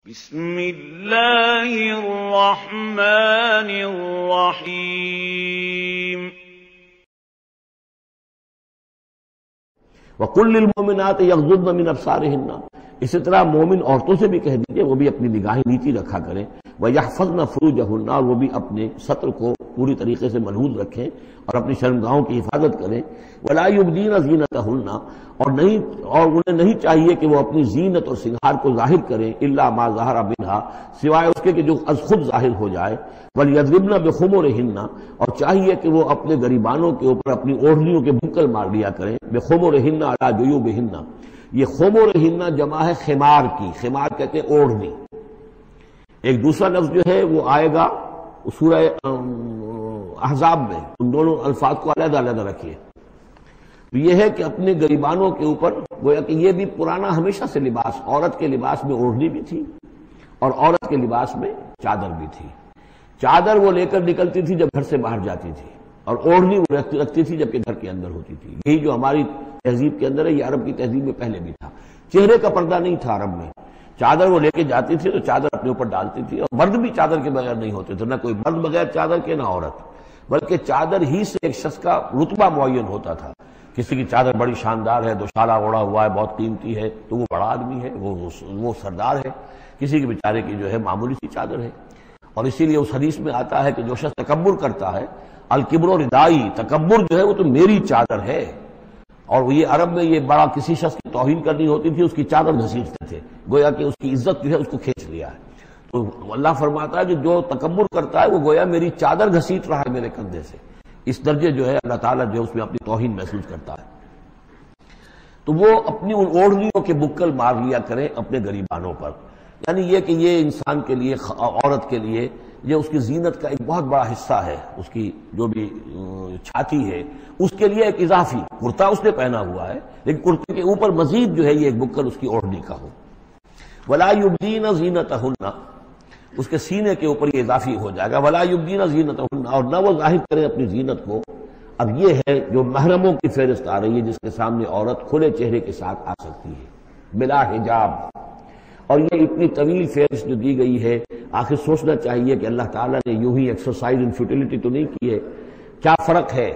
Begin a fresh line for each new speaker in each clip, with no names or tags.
بسم اللہ الرحمن الرحیم
وَقُلْ لِلْمُؤْمِنَاتِ يَغْضُضْنَ مِنْ أَبْصَارِهِنَّ، اسی طرح مومن عورتوں سے بھی کہہ دیجئے وہ بھی اپنی نگاہیں نیچی رکھا کریں، وَيَحْفَظْنَ فُرُوجَهُنَّ، اور وہ بھی اپنے سطر کو پوری طریقے سے ملحوظ رکھیں اور اپنی شرمگاہوں کی حفاظت کریں، وَلَا يُبْدِينَ زِينَتَهُنَّ، اور انہیں نہیں چاہیے کہ وہ اپنی زینت اور سنگھار کو ظاہر کریں، إِلَّا مَا ظَهَرَ مِنْهَا، سوائے اس کے کہ جو از خود ظاہر ہو جائے، وَلْيَضْرِبْنَ بِخُمُرِهِنَّ، اور چاہیے کہ وہ اپنے گریبانوں کے اوپر اپنی اوڑھنیوں کے بکل مار لیا کریں، بِخُمُرِهِنَّ عَلَى جُيُوبِهِنَّ، یہ خمرہن جمع ہے خمار کی، خمار کہتے ہیں اوڑھنی۔ ایک دوسرا لفظ جو ہے وہ آئے گا سورہ احزاب میں، ان دونوں الفاظ کو علیحدہ علیحدہ رکھیے۔ تو یہ ہے کہ اپنے گریبانوں کے اوپر گویا کہ یہ بھی پرانا ہمیشہ سے لباس، عورت کے لباس میں اوڑھنی بھی تھی اور عورت کے لباس میں چادر بھی تھی۔ چادر وہ لے کر نکلتی تھی جب گھر سے باہر جاتی تھی، اور اوڑھنی وہ رکھتی تھی جبکہ گھر کے اندر ہوتی تھی۔ یہی جو ہماری تہذیب کے اندر ہے، یہ عرب کی تہذیب میں پہلے بھی تھا۔ چہرے کا پردہ نہیں تھا عرب میں، چادر وہ لے کے جاتی تھی تو چادر اپنے اوپر ڈالتی تھی، اور مرد بھی چادر کے بغیر نہیں ہوتے تھے، نہ کوئی مرد بغیر چادر کے نہ عورت، بلکہ چادر ہی سے ایک شخص کا رتبہ معین ہوتا تھا۔ کسی کی چادر بڑی شاندار ہے، دوشالہ اوڑھا ہوا ہے، بہت قیمتی ہے، تو وہ بڑا آدمی ہے، وہ سردار ہے۔ کسی کے بیچارے کی جو ہے معمولی سی چادر ہے، اور اسی لیے اس حدیث میں آتا ہے کہ جو شخص تکبر کرتا ہے، الکبر ردائی، تکبر جو ہے وہ تو میری چادر ہے۔ اور یہ عرب میں یہ بڑا کسی شخص کی توہین کرنی ہوتی تھی، اس کی چادر گھسیٹتے تھے، گویا کہ اس کی عزت جو ہے اس کو کھینچ لیا ہے۔ تو اللہ فرماتا ہے کہ جو تکبر کرتا ہے وہ گویا میری چادر گھسیٹ رہا ہے میرے کندھے سے۔ اس درجے جو ہے اللہ تعالیٰ جو ہے اس میں اپنی توہین محسوس کرتا ہے۔ تو وہ اپنی ان اوڑھنیوں کے بکل مار لیا کریں اپنے گریبانوں پر، یعنی یہ کہ یہ انسان کے لیے، عورت کے لیے، یہ اس کی زینت کا ایک بہت بڑا حصہ ہے، اس کی جو بھی چھاتی ہے اس کے لیے ایک اضافی کرتا اس نے پہنا ہوا ہے، لیکن کرتے کے اوپر مزید جو ہے یہ ایک بکل اس کی اوڑھنی کا ہو۔ وَلَا يُبْدِينَ زِينَتَهُنَّ، اس کے سینے کے اوپر یہ اضافی ہو جائے گا، وَلَا يُبْدِينَ زِينَتَهُنَّ، اور نہ وہ ظاہر کرے اپنی زینت کو۔ اب یہ ہے جو محرموں کی فہرست آ رہی ہے، جس کے سامنے عورت کھلے چہرے کے ساتھ آ سکتی ہے بلا حجاب، اور یہ اتنی طویل فہرست جو دی گئی ہے، آخر سوچنا چاہیے کہ اللہ تعالیٰ نے یوں ہی ایکسرسائز ان فیوٹیلٹی تو نہیں کی ہے۔ کیا فرق ہے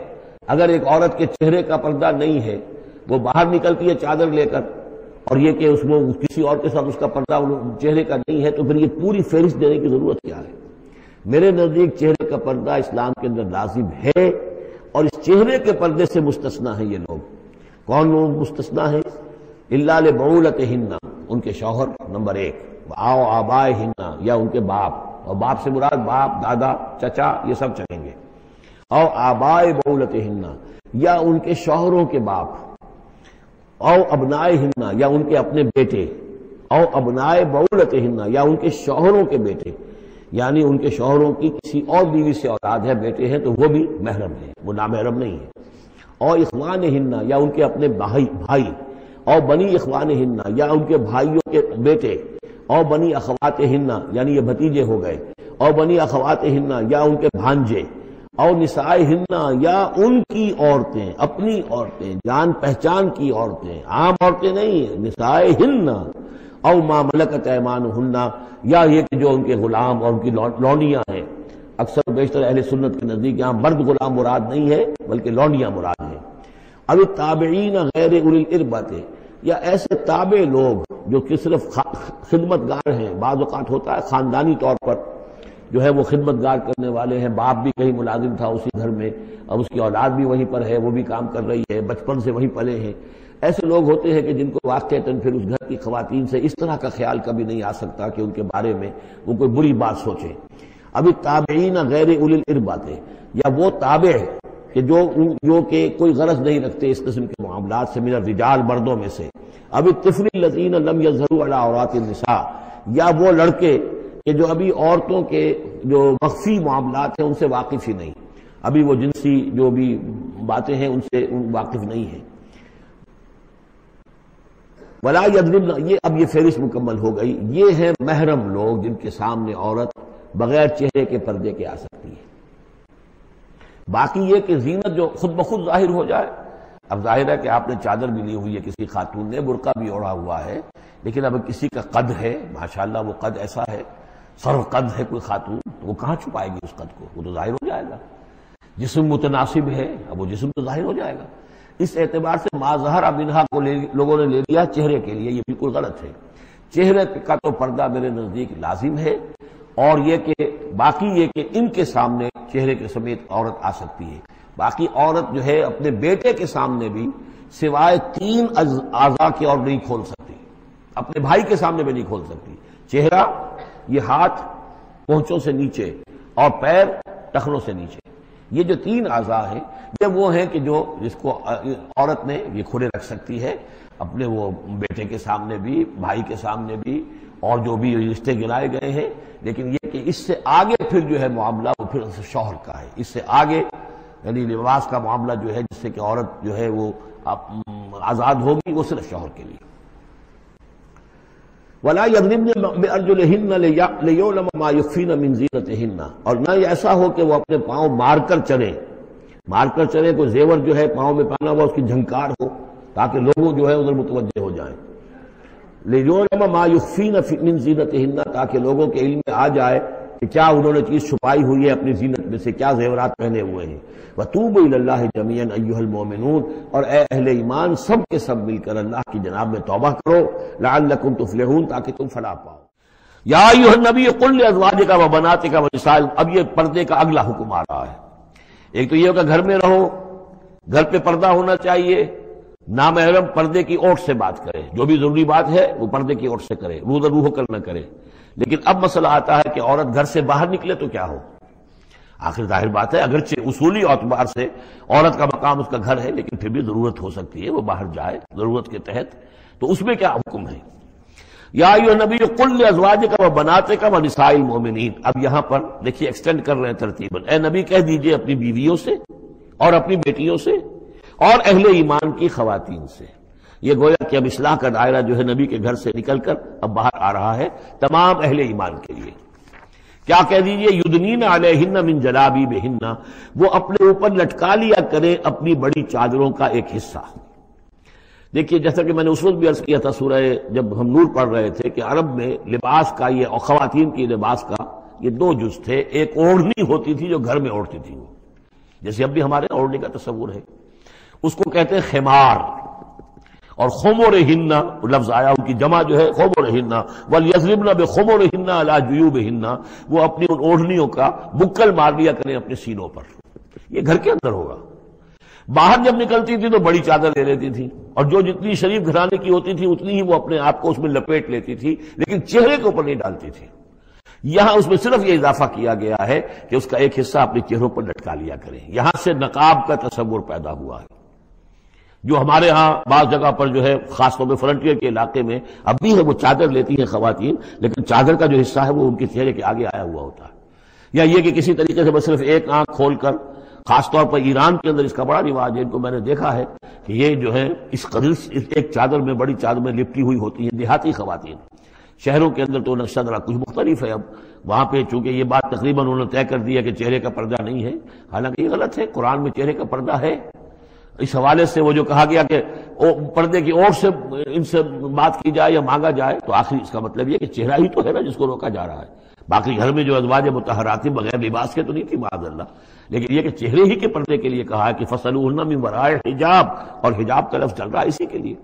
اگر ایک عورت کے چہرے کا پردہ نہیں ہے، وہ باہر نکلتی ہے چادر لے کر، اور یہ کہ اس میں کسی اور کے ساتھ اس کا پردہ چہرے کا نہیں ہے، تو پھر یہ پوری فہرست دینے کی ضرورت کیا ہے؟ میرے نزدیک چہرے کا پردہ اسلام کے اندر لازم ہے، اور اس چہرے کے پردے سے مستثنیٰ ہیں یہ لوگ۔ کون لوگ مستثنیٰ ہیں؟ الا لبعولتہن، ان کے شوہر نمبر ایک، او آبائہن، یا ان کے باپ، اور باپ سے مراد باپ، دادا، چچا، یہ سب چلیں گے، او آبائے بعولتہن، یا ان کے شوہروں کے باپ، او ابنائہن، یا ان کے اپنے بیٹے، او ابنائے بعولتہن، یا ان کے شوہروں کے بیٹے، یعنی ان کے شوہروں کی کسی اور بیوی سے اولاد ہے، بیٹے ہیں، تو وہ بھی محرم ہیں، وہ نامحرم نہیں ہے۔ او اخوانہن، یا ان کے اپنے بھائی، او بنی اخوانہن، یا ان کے بھائیوں کے بیٹے، او بنی اخواتہن، یعنی یہ بھتیجے ہو گئے، او بنی اخواتہن، یا ان کے بھانجے، او نسائہن، یا ان کی عورتیں، اپنی عورتیں، جان پہچان کی عورتیں، عام عورتیں نہیں، نسائہن، او ما ملکت ایمانہن، یا یہ کہ جو ان کے غلام اور ان کی لونڈیاں ہیں۔ اکثر بیشتر اہل سنت کے نزدیک یہاں مرد غلام مراد نہیں ہے بلکہ لونڈیاں مراد ہیں۔ اب تابعین غیر اولی الاربۃ، یا ایسے تابع لوگ جو کہ صرف خدمت گار ہیں، بعض اوقات ہوتا ہے خاندانی طور پر جو ہے وہ خدمت گار کرنے والے ہیں، باپ بھی کہیں ملازم تھا اسی گھر میں، اب اس کی اولاد بھی وہیں پر ہے، وہ بھی کام کر رہی ہے، بچپن سے وہیں پلے ہیں۔ ایسے لوگ ہوتے ہیں کہ جن کو واقعتاً پھر اس گھر کی خواتین سے اس طرح کا خیال کبھی نہیں آ سکتا کہ ان کے بارے میں وہ کوئی بری بات سوچیں۔ ابھی تابعین غیر اولی الاربۃ، یا وہ تابع کہ جو کہ کوئی غرض نہیں رکھتے اس قسم کے معاملات سے، من الرجال، مردوں میں سے۔ اب الطفل الذین لم یظہروا علی عورات النساء، یا وہ لڑکے کہ جو ابھی عورتوں کے جو مخفی معاملات ہیں ان سے واقف ہی نہیں، ابھی وہ جنسی جو بھی باتیں ہیں ان سے واقف نہیں ہیں۔ ولا یضربن، یہ اب یہ فہرست مکمل ہو گئی۔ یہ ہیں محرم لوگ جن کے سامنے عورت بغیر چہرے کے پردے کے آ سکتی ہے۔ باقی یہ کہ زینت جو خود بخود ظاہر ہو جائے، اب ظاہر ہے کہ آپ نے چادر بھی لی ہوئی ہے کسی خاتون نے، برقع بھی اوڑھا ہوا ہے، لیکن اب کسی کا قد ہے، ماشاءاللہ وہ قد ایسا ہے، سرو قد ہے کوئی خاتون، تو وہ کہاں چھپائے گی اس قد کو؟ وہ تو ظاہر ہو جائے گا۔ جسم متناسب ہے، اب وہ جسم تو ظاہر ہو جائے گا۔ اس اعتبار سے ما ظہر منہا کو لوگوں نے لے لیا چہرے کے لیے، یہ بالکل غلط ہے۔ چہرے کا تو پردہ میرے نزدیک لازم ہے، اور یہ کہ باقی یہ کہ ان کے سامنے چہرے کے سمیت عورت آ سکتی ہے۔ باقی عورت جو ہے اپنے بیٹے کے سامنے بھی سوائے 3 اعضاء کے اور نہیں کھول سکتی، اپنے بھائی کے سامنے بھی نہیں کھول سکتی۔ چہرہ، یہ ہاتھ پونچھوں سے نیچے، اور پیر ٹخنوں سے نیچے، یہ جو 3 اعضاء ہیں یہ وہ ہیں کہ جو جس کو عورت نے یہ کھلے رکھ سکتی ہے، اپنے وہ بیٹے کے سامنے بھی، بھائی کے سامنے بھی، اور جو بھی رشتے گرائے گئے ہیں۔ لیکن یہ کہ اس سے آگے پھر جو ہے معاملہ وہ پھر شوہر کا ہے، اس سے آگے یعنی لباس کا معاملہ جو ہے جس سے کہ عورت جو ہے وہ آزاد ہوگی، وہ صرف شوہر کے لیے۔ وَلَا يَضْرِبْنَ بِأَرْجُلِهِنَّ لِيُعْلَمَ مَا يُخْفِينَ مِنْ زِينَتِهِنَّ، اور نہ یہ ایسا ہو کہ وہ اپنے پاؤں مار کر چلے، کوئی زیور جو ہے پاؤں میں پہنا ہوا اس کی جھنکار ہو تاکہ لوگوں جو ہے ادھر متوجہ ہو جائیں۔ لِيُعْلَمَ مَا يُخْفِينَ مِنْ زِينَتِهِنَّ، تاکہ لوگوں کے علم میں آ جائے کہ کیا انہوں نے چیز چھپائی ہوئی ہے اپنی زینت میں سے، کیا زیورات پہنے ہوئے ہیں۔ وَتُوبُوا إِلَى اللَّهِ جَمِيعًا أَيُّهَا الْمُؤْمِنُونَ، اور اے اہل ایمان سب کے سب مل کر اللہ کی جناب میں توبہ کرو، لعلکم تفلحون، تاکہ تم فلاح پاؤ۔ یا ایھا النبی قل لازواجک وبناتک ونساء، اب یہ پردے کا اگلا حکم آ رہا ہے۔ ایک تو یہ کہ گھر میں رہو، گھر پہ پردہ ہونا چاہیے، نامحرم پردے کی اوٹ سے بات کرے، جو بھی ضروری بات ہے وہ پردے کی اوٹ سے کرے، روح در روح کر نہ کرے۔ لیکن اب مسئلہ آتا ہے کہ عورت گھر سے باہر نکلے تو کیا ہو؟ آخر ظاہر بات ہے اگرچہ اصولی اعتبار سے عورت کا مقام اس کا گھر ہے، لیکن پھر بھی ضرورت ہو سکتی ہے وہ باہر جائے ضرورت کے تحت، تو اس میں کیا حکم ہے؟ یا ایھا النبی قل لازواجک وبناتک ونساء المؤمنین، اب یہاں پر دیکھیے ایکسٹینڈ کر رہے ہیں ترتیباً، اے نبی کہہ دیجئے اپنی بیویوں سے اور اپنی بیٹیوں سے اور اہل ایمان کی خواتین سے۔ یہ گویا کہ اب اصلاح کا دائرہ جو ہے نبی کے گھر سے نکل کر اب باہر آ رہا ہے تمام اہل ایمان کے لیے۔ کیا کہہ دیجئے؟ یدنین علیہن من جلابیبہن، وہ اپنے اوپر لٹکا لیا کریں اپنی بڑی چادروں کا ایک حصہ۔ دیکھیے جیسا کہ میں نے اس وقت بھی عرض کیا تھا سورہ جب ہم نور پڑھ رہے تھے کہ عرب میں لباس کا یہ اور خواتین کی لباس کا یہ 2 جز تھے، ایک اوڑھنی ہوتی تھی جو گھر میں اوڑھتی تھی، جیسے اب بھی ہمارے اوڑھنے کا تصور ہے، اس کو کہتے ہیں خمار، اور خمرہن لفظ آیا ان کی جمع جو ہے خمرہن، وَلْيَضْرِبْنَ بِخُمُرِهِنَّ عَلَى جُيُوبِهِنَّ، وہ اپنی ان اوڑھنیوں کا بکل مار لیا کریں اپنے سینوں پر۔ یہ گھر کے اندر ہوگا، باہر جب نکلتی تھی تو بڑی چادر لے لیتی تھی، اور جو جتنی شریف گھرانے کی ہوتی تھی اتنی ہی وہ اپنے آپ کو اس میں لپیٹ لیتی تھی، لیکن چہرے کے اوپر نہیں ڈالتی تھی۔ یہاں اس میں صرف یہ اضافہ کیا گیا ہے کہ اس کا ایک حصہ اپنے چہروں پر لٹکا لیا کریں، یہاں سے نقاب کا تصور پیدا ہوا ہے، جو ہمارے ہاں بعض جگہ پر جو ہے خاص طور پہ فرنٹیئر کے علاقے میں اب بھی ہے، وہ چادر لیتی ہیں خواتین، لیکن چادر کا جو حصہ ہے وہ ان کے چہرے کے آگے آیا ہوا ہوتا ہے۔ یا یہ کہ کسی طریقے سے بس صرف ایک آنکھ کھول کر، خاص طور پر ایران کے اندر اس کا بڑا رواج ہے، ان کو میں نے دیکھا ہے کہ یہ جو ہے اس قدر ایک چادر میں، بڑی چادر میں لپٹی ہوئی ہوتی ہیں دیہاتی خواتین۔ شہروں کے اندر تو نقشہ ذرا کچھ مختلف ہے، اب وہاں پہ چونکہ یہ بات تقریباً انہوں نے طے کر دی ہے کہ چہرے کا پردہ نہیں ہے، حالانکہ یہ غلط ہے، قرآن میں چہرے کا پردہ ہے۔ اس حوالے سے وہ جو کہا گیا کہ پردے کی اور سے ان سے بات کی جائے یا مانگا جائے، تو آخری اس کا مطلب یہ کہ چہرہ ہی تو ہے نا جس کو روکا جا رہا ہے، باقی گھر میں جو ازواج مطہرات بغیر لباس کے تو نہیں تھی معاذ اللہ، لیکن یہ کہ چہرے ہی کے پردے کے لیے کہا ہے کہ فَصَلُوهُنَّ مِن وَرَاءِ حجاب، اور حجاب کا لفظ چل رہا ہے اسی کے لیے۔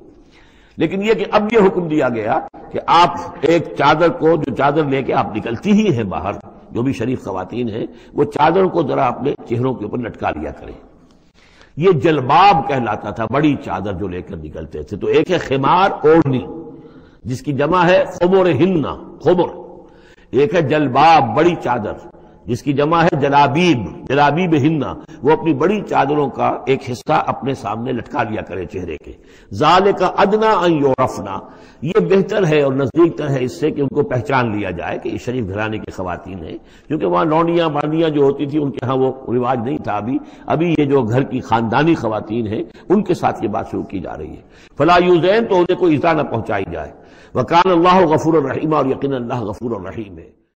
لیکن یہ کہ اب یہ حکم دیا گیا کہ آپ ایک چادر کو، جو چادر لے کے آپ نکلتی ہی ہیں باہر، جو بھی شریف خواتین ہیں، وہ چادر کو ذرا اپنے چہروں کے اوپر لٹکا لیا کریں۔ یہ جلباب کہلاتا تھا، بڑی چادر جو لے کر نکلتے تھے۔ تو ایک ہے خمار، اوڑھنی، جس کی جمع ہے خمرہن، خمر، ایک ہے جلباب، بڑی چادر، جس کی جمع ہے جلابیب، جلابیبہن، وہ اپنی بڑی چادروں کا ایک حصہ اپنے سامنے لٹکا لیا کرے چہرے کے۔ ذالک ادنیٰ ان یعرفنا، یہ بہتر ہے اور نزدیک تر ہے اس سے کہ ان کو پہچان لیا جائے کہ یہ شریف گھرانے کی خواتین ہیں، کیونکہ وہاں لونڈیاں مانڈیاں جو ہوتی تھی ان کے ہاں وہ رواج نہیں تھا۔ ابھی یہ جو گھر کی خاندانی خواتین ہیں ان کے ساتھ یہ بات شروع کی جا رہی ہے۔ فلا یؤذین، تو انہیں کوئی ایذا نہ پہنچائی جائے۔ وکان اللہ غفور الرحیم، اور یقینا اللہ غفور الرحیم ہے۔